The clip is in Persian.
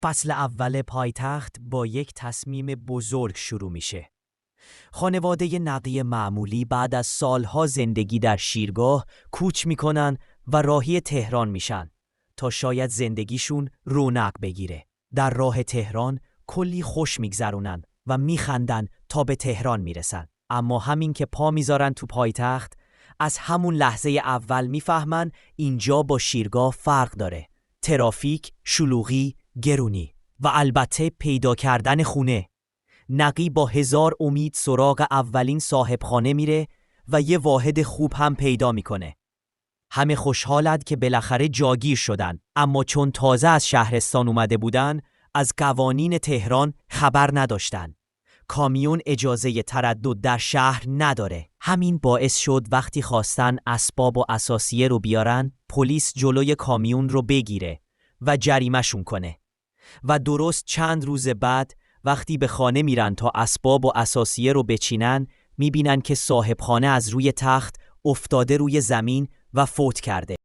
فصل اول پایتخت با یک تصمیم بزرگ شروع میشه. خانواده نقی معمولی بعد از سالها زندگی در شیرگاه کوچ میکنن و راهی تهران میشن تا شاید زندگیشون رونق بگیره. در راه تهران کلی خوش میگذرونن و میخندن تا به تهران میرسن. اما همین که پا میذارن تو پایتخت، از همون لحظه اول میفهمن اینجا با شیرگاه فرق داره. ترافیک، شلوغی، گرونی و البته پیدا کردن خونه. نقی با 1000 امید سراغ اولین صاحب خانه میره و یه واحد خوب هم پیدا میکنه. همه خوشحالند که بالاخره جاگیر شدن، اما چون تازه از شهرستان اومده بودن از قوانین تهران خبر نداشتن. کامیون اجازه تردد در شهر نداره. همین باعث شد وقتی خواستن اسباب و اساسیه رو بیارن، پلیس جلوی کامیون رو بگیره و جریمه‌شون کنه. و درست چند روز بعد وقتی به خانه میرن تا اسباب و اساسیه رو بچینن، میبینن که صاحب خانه از روی تخت افتاده روی زمین و فوت کرده.